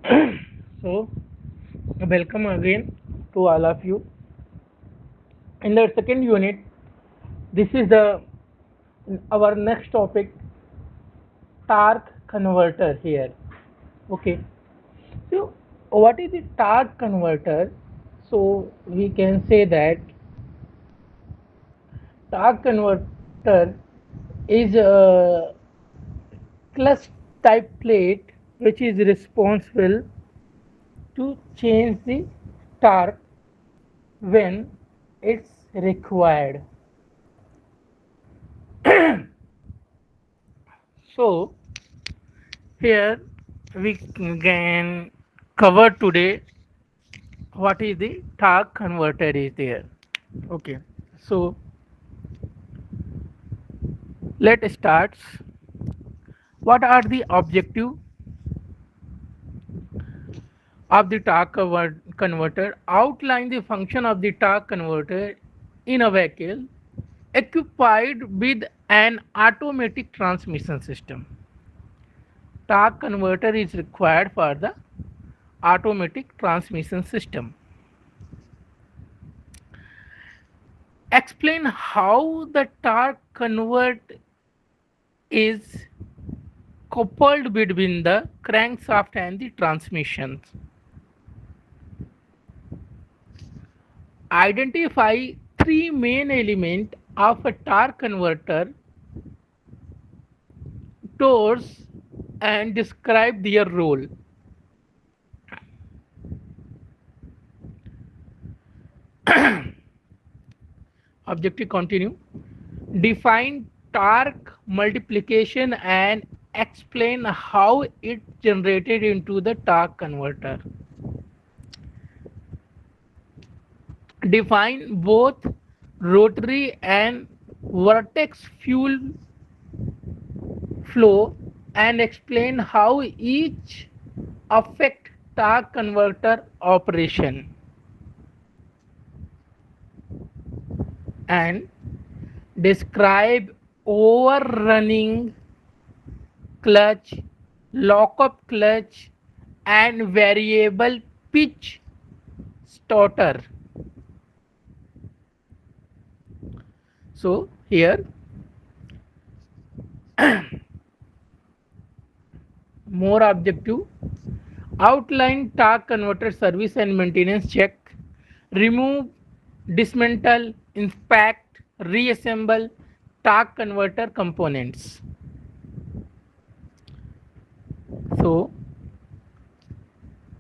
So, welcome again to all of you. In the second unit, this is the our next topic, torque converter here. Okay. So, what is the torque converter? So, we can say that torque converter is a clutch type plate which is responsible to change the torque when it's required. So here we can cover today what is the torque converter is there. Okay, so let's start. What are the objective of the torque converter? Outline the function of the torque converter in a vehicle equipped with an automatic transmission system. Torque converter is required for the automatic transmission system. Explain how the torque convert is coupled between the crankshaft and the transmissions. Identify three main elements of a torque converter towards and describe their role. Objective continue. Define torque multiplication and explain how it generated into the torque converter. Define both rotary and vortex fuel flow and explain how each affect torque converter operation. And describe overrunning clutch, lockup clutch, and variable pitch starter. So here more objective. Outline torque converter service and maintenance check. Remove, dismantle, inspect, reassemble torque converter components. So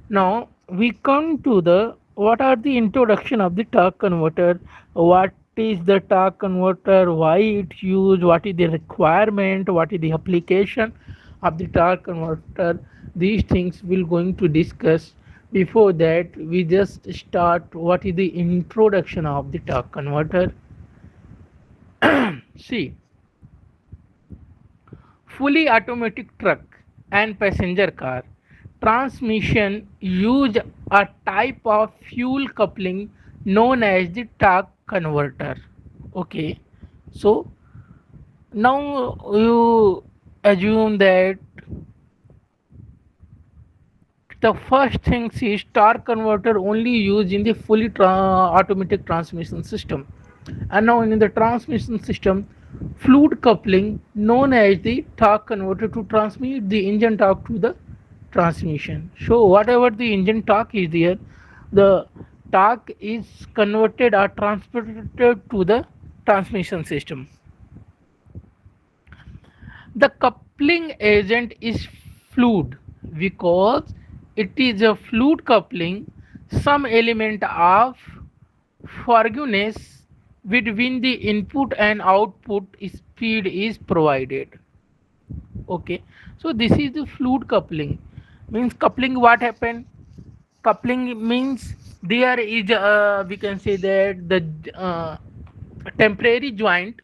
now we come to the what are the introduction of the torque converter, what is the torque converter, why it's used, what is the requirement, what is the application of the torque converter. These things we're going to discuss. Before that, we just start what is the introduction of the torque converter. See, fully automatic truck and passenger car transmission use a type of fuel coupling known as the torque converter. Okay, so now you assume that the first thing is torque converter only used in the fully automatic transmission system, and now in the transmission system fluid coupling known as the torque converter to transmit the engine torque to the transmission. So whatever the engine torque is there, the torque is converted or transported to the transmission system. The coupling agent is fluid because it is a fluid coupling. Some element of forgiveness between the input and output speed is provided. Okay, so this is the fluid coupling. Means coupling, what happened? Coupling means there is we can say that the temporary joint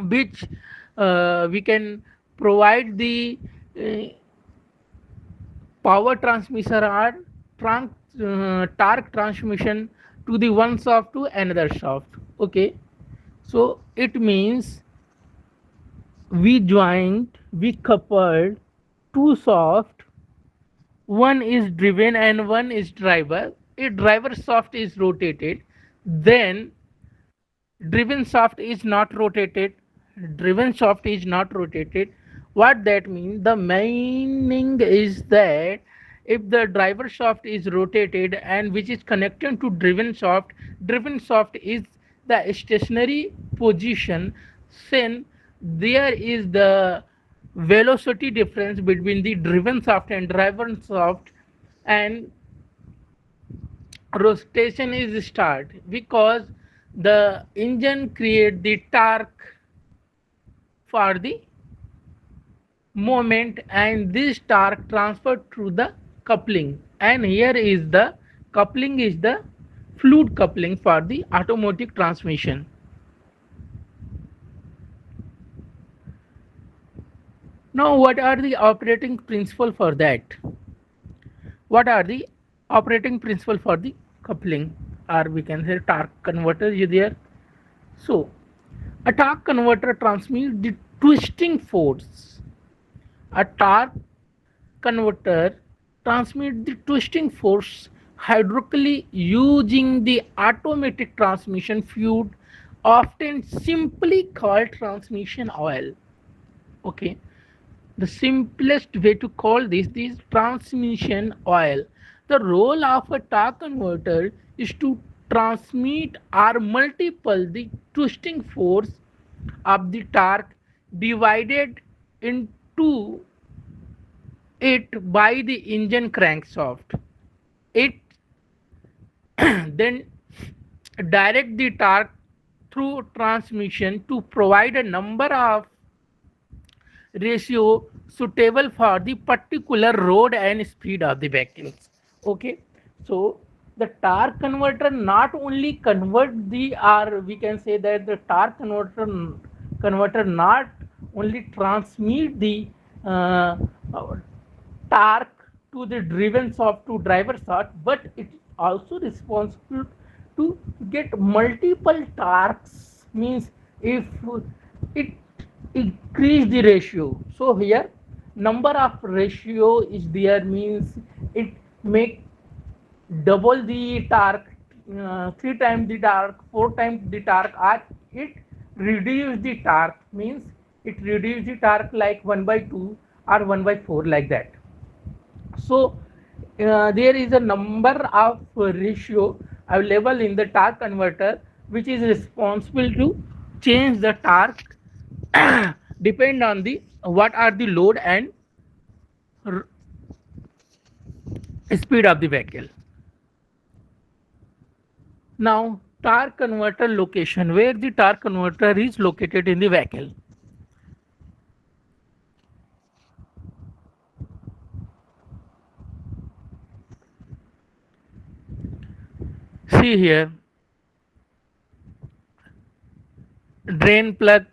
which we can provide the uh, power transmission or torque transmission to the one shaft to another shaft. Okay, so it means we coupled two shaft one is driven and one is driver. If driver shaft is rotated, then driven shaft is not rotated. Driven shaft is not rotated. What that means? The meaning is that if the driver shaft is rotated and which is connected to driven shaft is the stationary position, then there is the velocity difference between the driven shaft and driven shaft, and rotation is start because the engine create the torque for the moment, and this torque transferred through the coupling, and here is the coupling is the fluid coupling for the automatic transmission. Now what are the operating principle for that? What are the operating principle for the coupling, or we can say torque converter is there? So a torque converter transmits the twisting force. A torque converter transmits the twisting force hydraulically using the automatic transmission fluid, often simply called transmission oil. Okay, the simplest way to call this is transmission oil. The role of a torque converter is to transmit or multiple the twisting force of the torque divided into it by the engine crankshaft. It then direct the torque through transmission to provide a number of ratio suitable for the particular road and speed of the vehicles. Okay, so the torque converter not only convert the, or we can say that the torque converter not only transmit the uh, torque to the driven shaft to driver shaft, but it is also responsible to get multiple torques, means if it increase the ratio. So here number of ratio is there, means it make double the torque, three times the torque, four times the torque, or it reduce the torque, means it reduce the torque like 1 by 2 or 1 by 4 like that. So there is a number of ratio available in the torque converter which is responsible to change the torque depend on the what are the load and speed of the vehicle. Now torque converter location, where the torque converter is located in the vehicle. See here, drain plug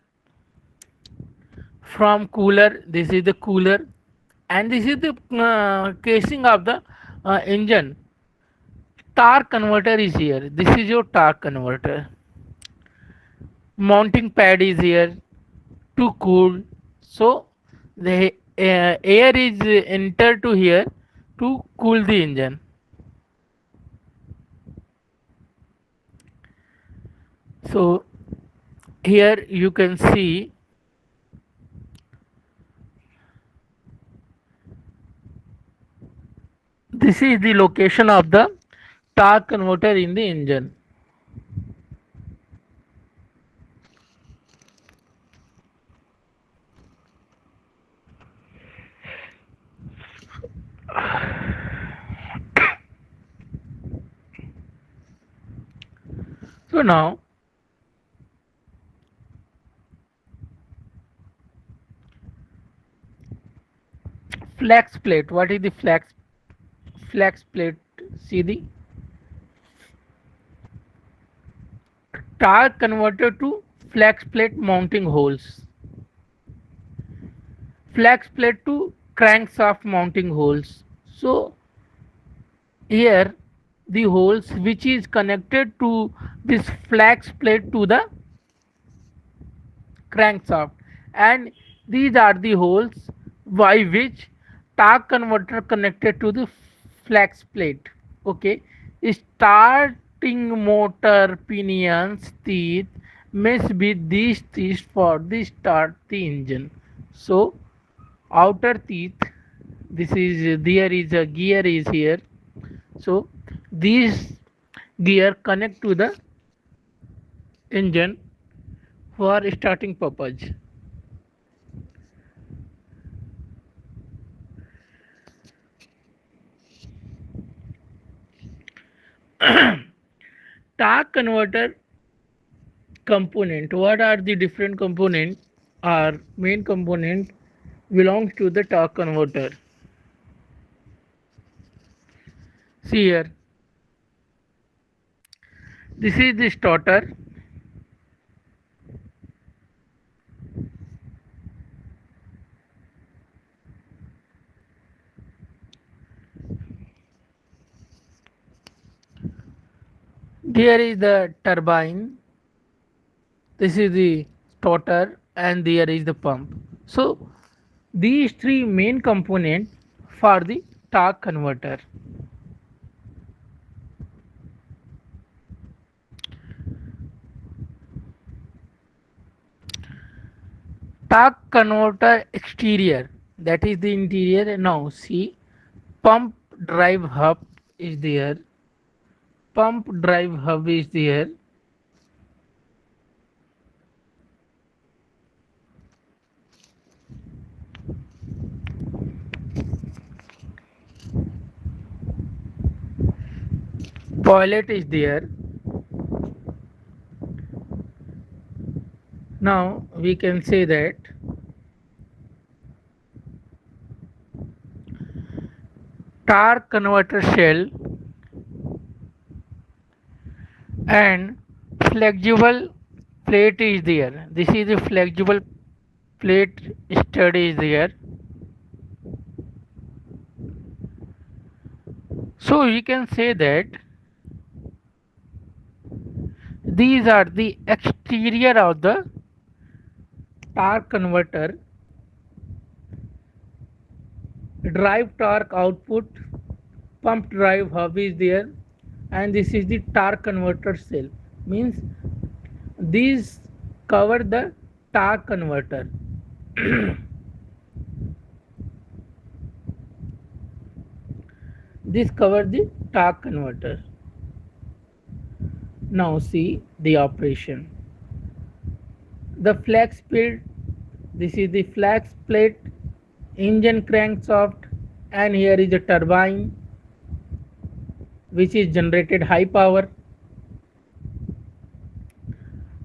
from cooler, this is the cooler, and this is the casing of the engine. Torque converter is here, this is your torque converter. Mounting pad is here to cool, so the air is entered to here to cool the engine. So here you can see this is the location of the torque converter in the engine. So now flex plate, what is the flex plate? See the torque converter to flex plate mounting holes, flex plate to crankshaft mounting holes. So here the holes which is connected to this flex plate to the crankshaft, and these are the holes by which torque converter connected to the flex plate. Okay, starting motor pinions teeth must be these teeth for the start the engine. So outer teeth, this is there is a gear is here. So these gear connect to the engine for starting purpose. Torque converter component. What are the different components? Our main component belongs to the torque converter. See here, this is the starter. Here is the turbine. This is the starter, and there is the pump. So these three main components for the torque converter. Torque converter exterior, that is the interior. Now see, pump drive hub is there. Pump drive hub is there. Pilot is there. Now we can say that torque converter shell and flexible plate is there. This is the flexible plate stud is there. So we can say that these are the exterior of the torque converter. Drive torque output, pump drive hub is there, and this is the torque converter cell. Means these cover the torque converter. This cover the torque converter. Now see the operation. The flex plate, this is the flex plate, engine crankshaft, and here is the turbine which is generated high power.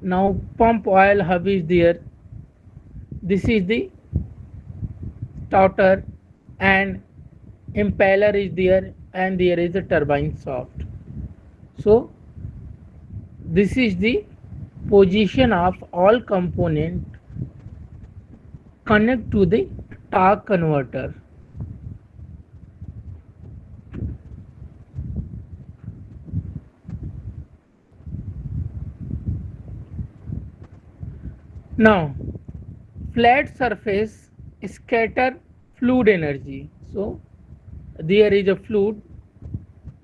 Now pump oil hub is there. This is the starter, and impeller is there, and there is a turbine shaft. So this is the position of all component connect to the torque converter. Now flat surface scatter fluid energy. So there is a fluid.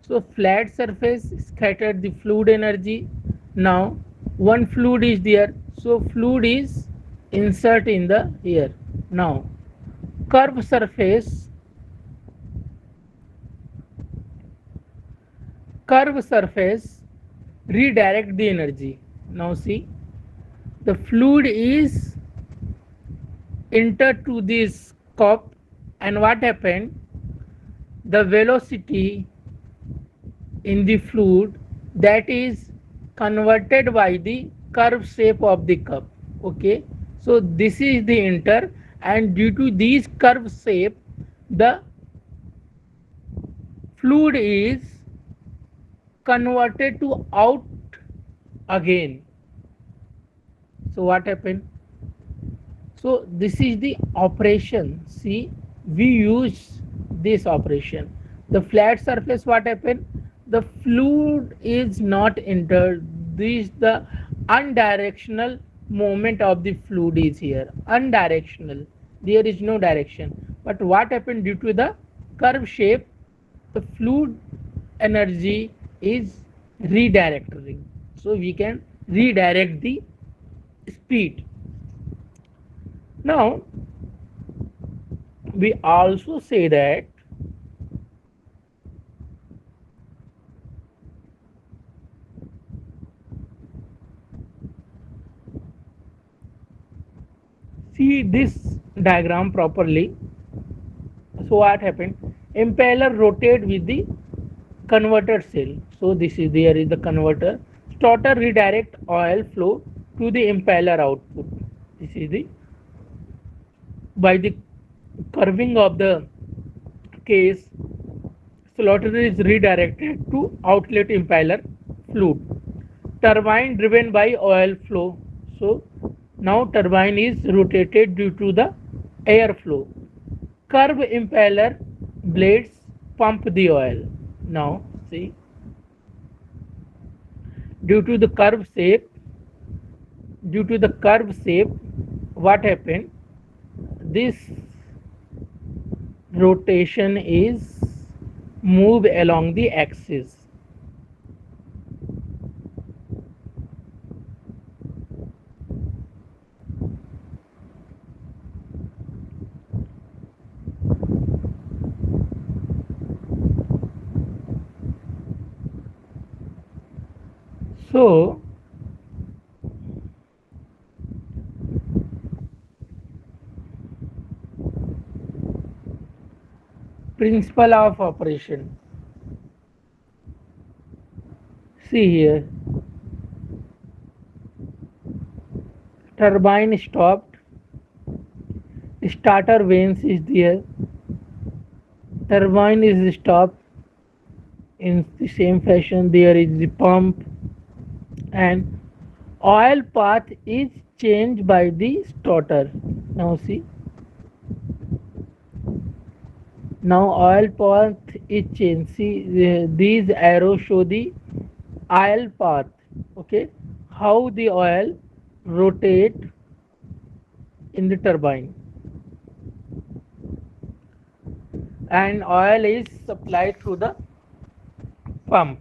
So flat surface scatter the fluid energy. Now one fluid is there. So fluid is insert in the air. Now curved surface redirect the energy. Now see, the fluid is entered to this cup, and what happened, the velocity in the fluid that is converted by the curve shape of the cup. Okay, so this is the enter, and due to this curve shape the fluid is converted to out again. So what happened? So this is the operation. See, we use this operation. The flat surface, what happened? The fluid is not entered. This the undirectional movement of the fluid is here. Undirectional. There is no direction. But what happened due to the curve shape, the fluid energy is redirecting. So we can redirect the speed. Now we also say that see this diagram properly. So what happened? Impeller rotate with the converter cell. So this is there is the converter. Starter redirect oil flow to the impeller output. This is the by the curving of the case, slaughter is redirected to outlet impeller fluid. Turbine driven by oil flow. So now turbine is rotated due to the airflow. Curve impeller blades pump the oil. Now see, due to the curve shape, due to the curve shape, what happened? This rotation is move along the axis. So principle of operation. See here, turbine stopped, starter vanes is there, turbine is stopped. In the same fashion, there is the pump, and oil path is changed by the starter. Now see, now oil path is changed. See, these arrows show the oil path. Okay, how the oil rotate in the turbine, and oil is supplied through the pump.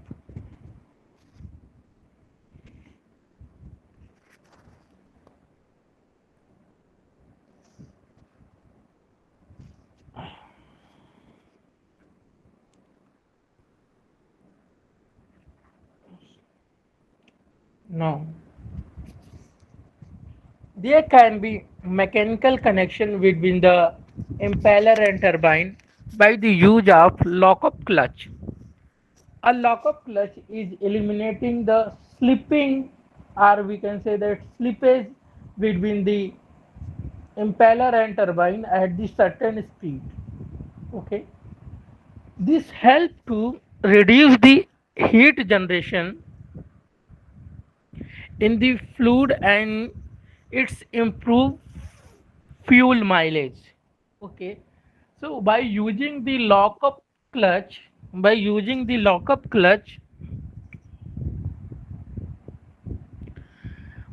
Now there can be mechanical connection between the impeller and turbine by the use of lockup clutch. A lockup clutch is eliminating the slipping, or we can say that slippage between the impeller and turbine at the certain speed. Okay, this helps to reduce the heat generation in the fluid, and it's improve fuel mileage. Okay, so clutch by using the lockup clutch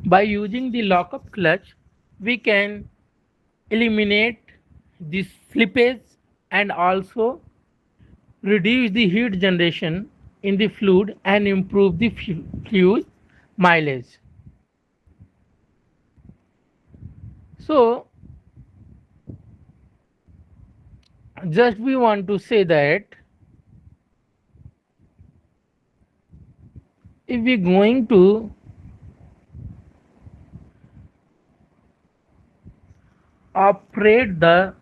by using the lockup clutch, we can eliminate the slippage and also reduce the heat generation in the fluid and improve the fuel mileage. So just we want to say that if we going to operate the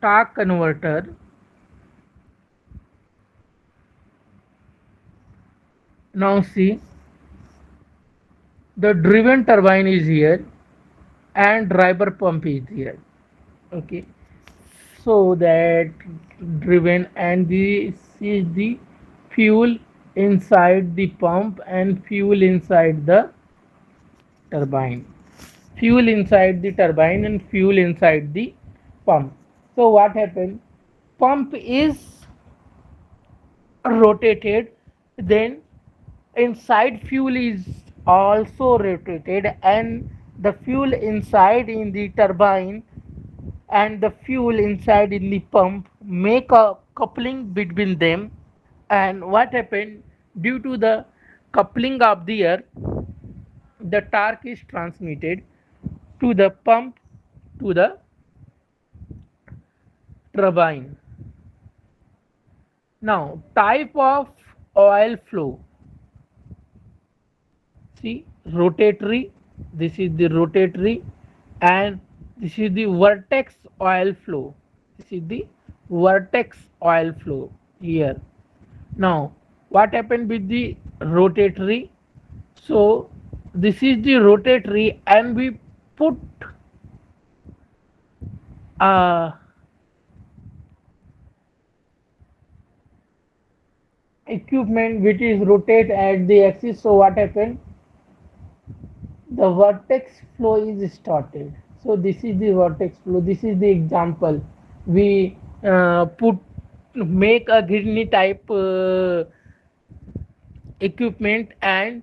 torque converter, now see, the driven turbine is here and driver pump is here. Okay, so that driven, and this is the fuel inside the pump and fuel inside the turbine, fuel inside the turbine and fuel inside the pump. So what happened? Pump is rotated, then inside fuel is also rotated, and the fuel inside in the turbine and the fuel inside in the pump make a coupling between them. And what happened, due to the coupling of the air, the torque is transmitted to the pump, to the turbine. Now, type of oil flow. See, rotatory, this is the rotatory, and this is the vortex oil flow. This is the vortex oil flow here. Now, what happened with the rotatory? So, this is the rotatory, and we put uh, equipment which is rotate at the axis. So, what happened? The vortex flow is started. So this is the vortex flow. This is the example. We put make a gurney type equipment and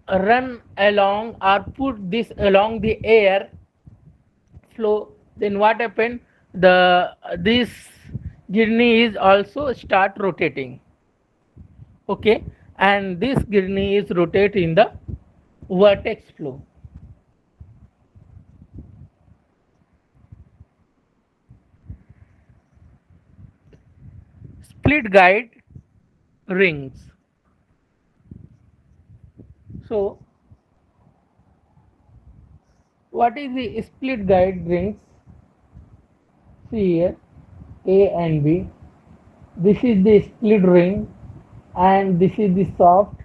run along or put this along the air flow. Then what happened, the this gurney is also start rotating. Okay, and this gurney is rotate in the vortex flow. Split guide rings. So what is the split guide rings? See here, A and B. This is the split ring, and this is the soft,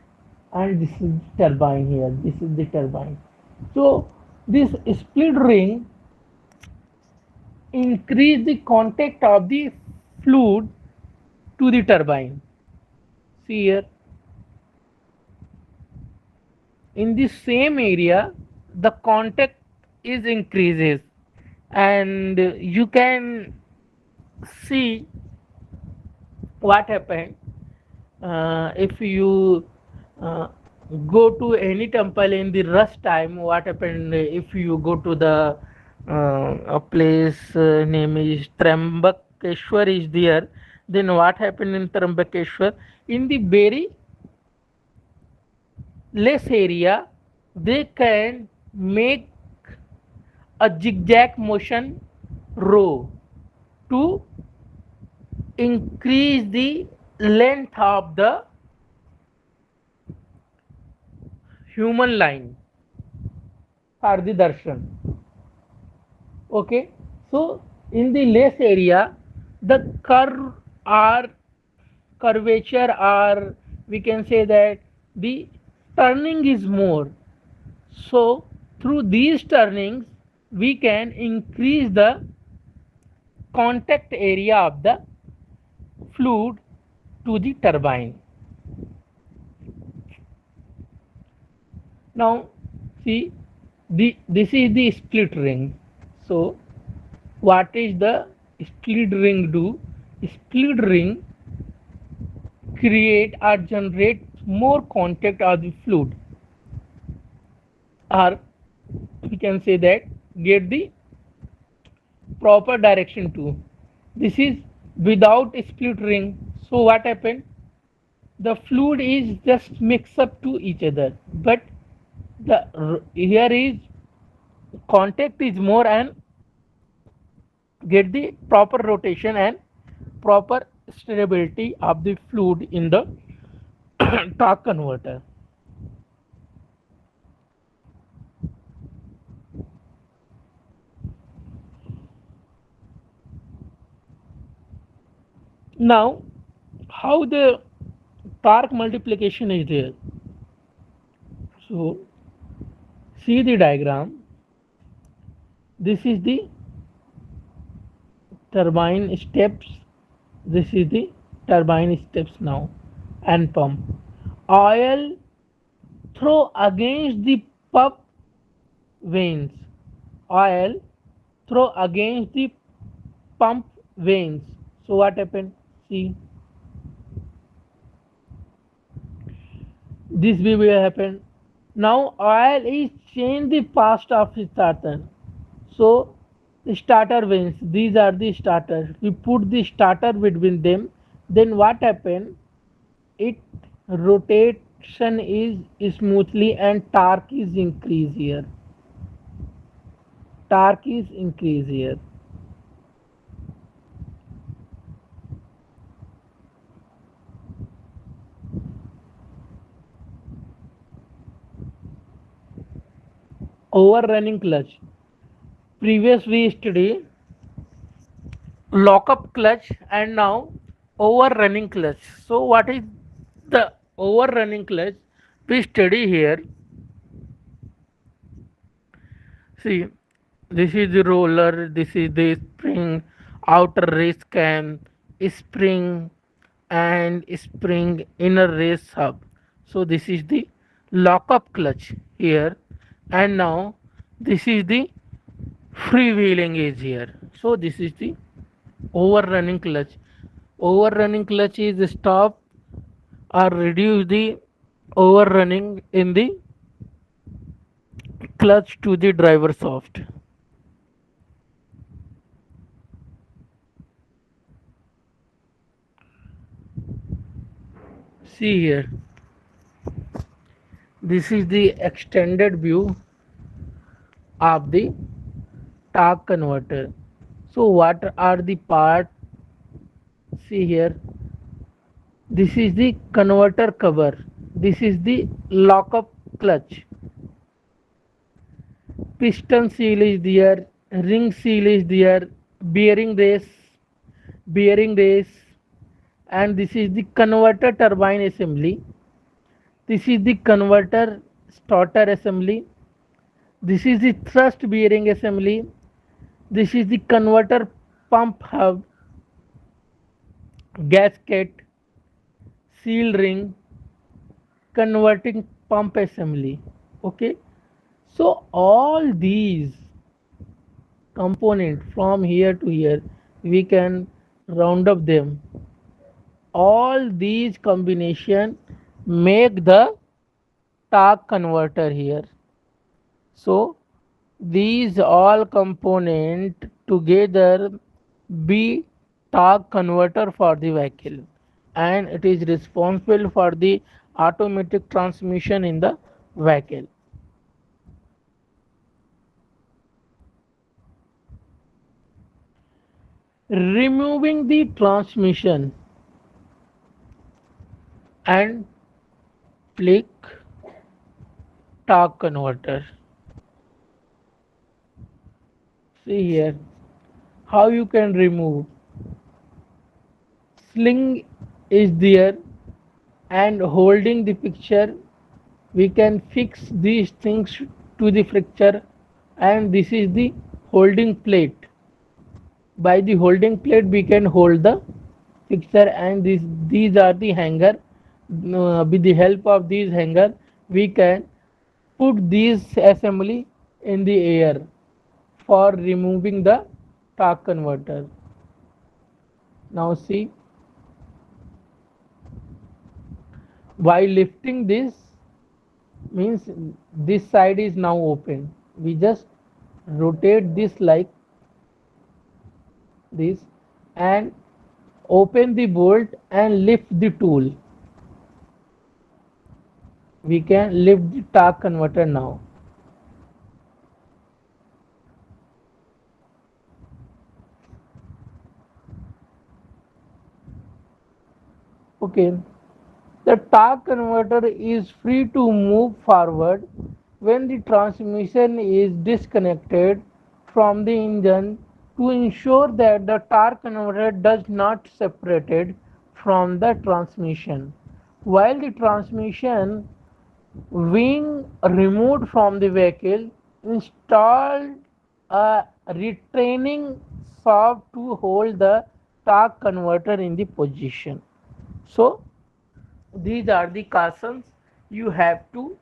and this is the turbine here. This is the turbine. So this split ring increase the contact of the fluid to the turbine. See here, in the same area the contact is increases, and you can see what happened if you uh, go to any temple in the rush time. What happened if you go to the a place name is Trambakeshwar is there, then what happened in Trambakeshwar, in the very less area they can make a zigzag motion row to increase the length of the human line for the darshan. Okay, so in the less area the curve or curvature, or we can say that the turning is more. So through these turnings we can increase the contact area of the fluid to the turbine. Now see, this is the split ring. So what is the split ring do? Split ring create or generate more contact of the fluid, or we can say that get the proper direction too. This is without split ring. So what happened, the fluid is just mix up to each other, but the here is contact is more and get the proper rotation and proper stability of the fluid in the torque converter. Now how the torque multiplication is there? So see the diagram. This is the turbine steps, this is the turbine steps now, and pump oil throw against the pump vanes, oil throw against the pump vanes. So what happened, see, this will happen. Now oil is change the path of its pattern. So Starter vanes, these are the starters. We put the starter between them, then what happen? It rotation is smoothly and torque is increase here. Torque is increase here. Overrunning clutch. Previous we study lock up clutch and now overrunning clutch. So what is the overrunning clutch? We study here. See, this is the roller, this is the spring, outer race cam, spring and spring inner race hub. So this is the lock-up clutch here, and now this is the freewheeling is here. So this is the overrunning clutch. Overrunning clutch is stop or reduce the overrunning in the clutch to the driver soft. See here, this is the extended view of the torque converter. So what are the part? See here, this is the converter cover, this is the lock up clutch, piston seal is there, ring seal is there, bearing race, bearing race, and this is the converter turbine assembly, this is the converter starter assembly, this is the thrust bearing assembly, this is the converter pump hub, gasket, seal ring, converting pump assembly. Okay, so all these components from here to here we can round up them. All these combination make the torque converter here. So these all component together be torque converter for the vehicle, and it is responsible for the automatic transmission in the vehicle. Removing the transmission and flick torque converter. See here how you can remove. Sling is there, and holding the picture we can fix these things to the fixture, and this is the holding plate. By the holding plate we can hold the fixture, and these are the hanger. With the help of these hanger we can put these assembly in the air for removing the torque converter. Now see, while lifting this means this side is now open, we just rotate this like this and open the bolt and lift the tool. We can lift the torque converter now. Okay, the torque converter is free to move forward when the transmission is disconnected from the engine to ensure that the torque converter does not separated from the transmission. While the transmission being removed from the vehicle, installed a retaining shaft to hold the torque converter in the position. So these are the cautions you have to,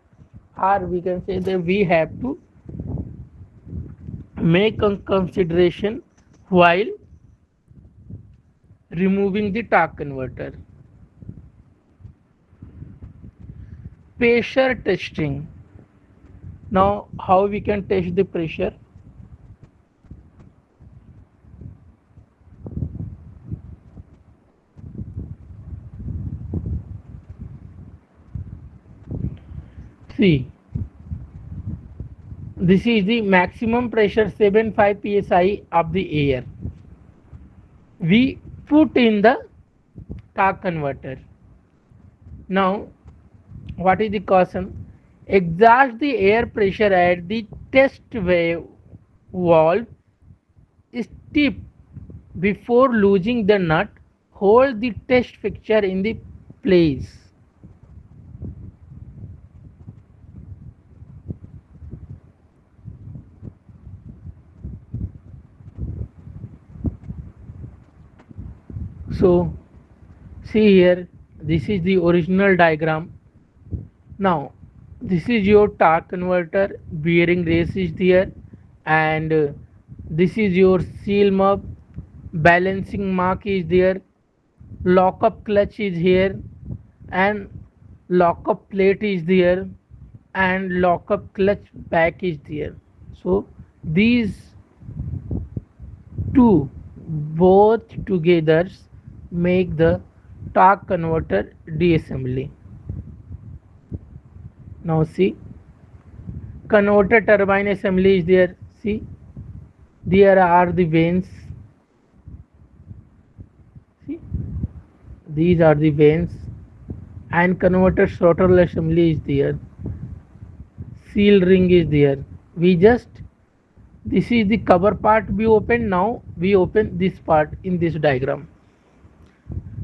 or we can say that we have to make a consideration while removing the torque converter. Pressure testing. Now how we can test the pressure? See, this is the maximum pressure 75 psi of the air. We put in the torque converter. Now, what is the caution? Exhaust the air pressure at the test valve tip before losing the nut. Hold the test fixture in the place. So, see here, this is the original diagram. Now, this is your torque converter, bearing race is there, and this is your seal map, balancing mark is there, lockup clutch is here, and lockup plate is there, and lockup clutch back is there. So these two both together make the torque converter D-assembly. Now see, converter turbine assembly is there. See, there are the vanes. See, these are the vanes, and converter throttle assembly is there. Seal ring is there. We just, this is the cover part we open. Now we open this part in this diagram.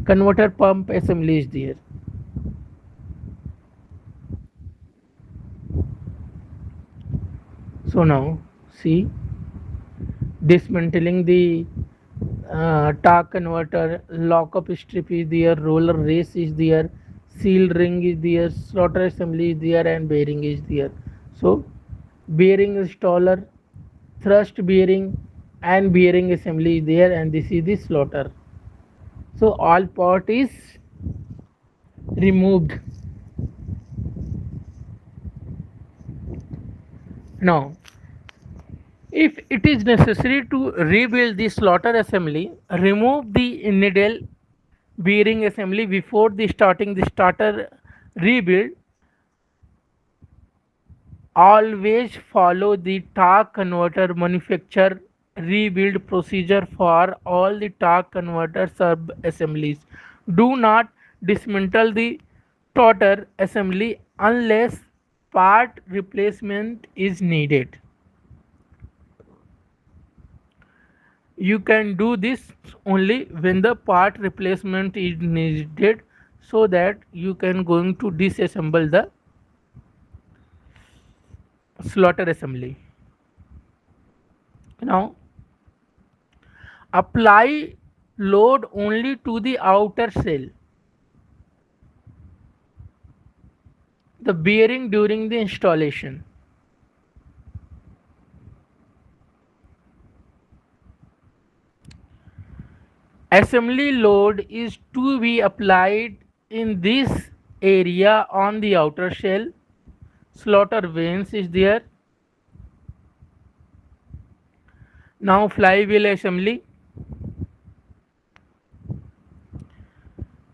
Converter pump assembly is there. So now see, dismantling the torque converter, lockup strip is there, roller race is there, seal ring is there, slaughter assembly is there, and bearing is there. So bearing installer, thrust bearing, and bearing assembly is there, and this is the slaughter. So all part is removed. Now, if it is necessary to rebuild the slaughter assembly, remove the needle bearing assembly before the starting the starter rebuild. Always follow the torque converter manufacturer rebuild procedure for all the torque converter sub assemblies. Do not dismantle the total assembly unless part replacement is needed. You can do this only when the part replacement is needed, so that you can going to disassemble the slaughter assembly. Now apply load only to the outer shell, the bearing during the installation. Assembly load is to be applied in this area on the outer shell. Slaughter vanes is there. Now flywheel assembly.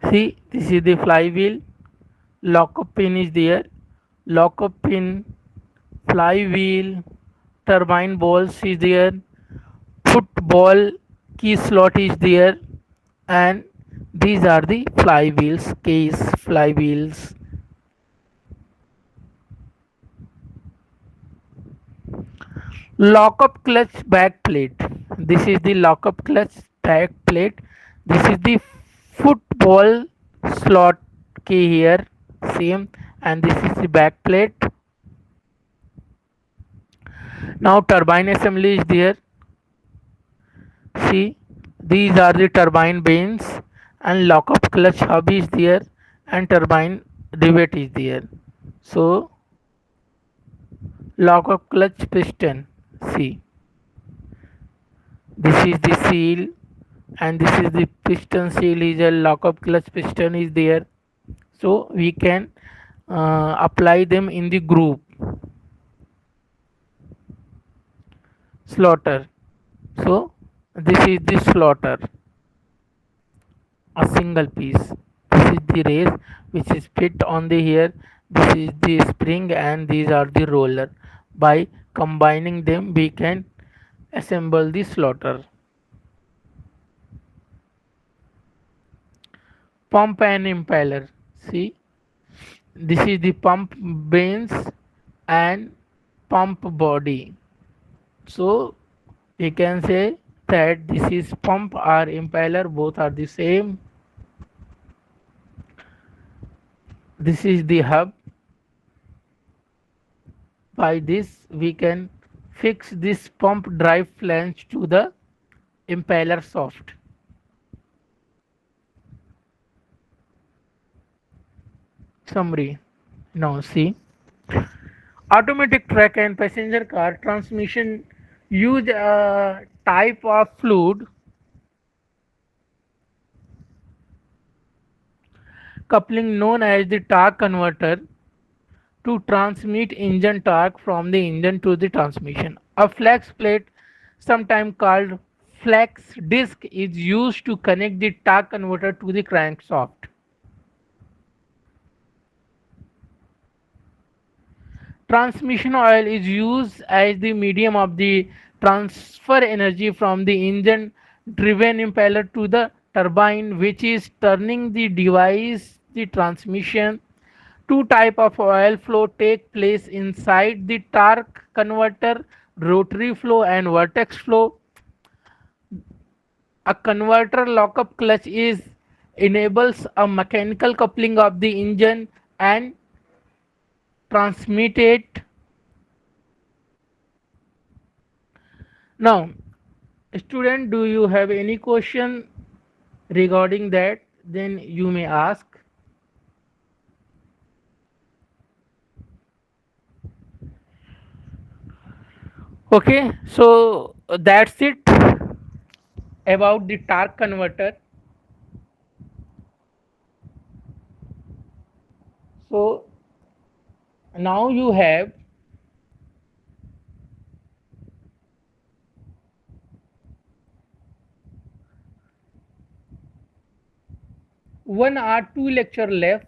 See, this is the flywheel. Lockup pin is there. Lockup pin, flywheel, turbine balls is there. Football key slot is there, and these are the flywheels, case flywheels. Lockup clutch back plate. This is the lockup clutch back plate. This is the football slot key here, same, and this is the back plate. Now turbine assembly is there. See, these are the turbine vanes, and lockup clutch hub is there, and turbine rivet is there. So lockup clutch piston. See, this is the seal, and this is the piston seal is a lockup clutch piston is there. So we can apply them in the group. Slaughter. So this is the slaughter, a single piece. This is the race which is fit on the here. This is the spring and these are the roller. By combining them we can assemble the slaughter. Pump and impeller. See, this is the pump vanes and pump body. So we can say that this is pump or impeller, both are the same. This is the hub. By this we can fix this pump drive flange to the impeller shaft. Summary. Now see, automatic truck and passenger car transmission use a type of fluid coupling known as the torque converter to transmit engine torque from the engine to the transmission. A flex plate, sometimes called flex disc, is used to connect the torque converter to the crankshaft. Transmission oil is used as the medium of the transfer energy from the engine driven impeller to the turbine, which is turning the device. The transmission, two type of oil flow take place inside the torque converter: rotary flow and vortex flow. A converter lockup clutch is enables a mechanical coupling of the engine and transmitted. Now, student, do you have any question regarding that? Then you may ask. Okay, so that's it about the torque converter. So now you have one or two lecture left.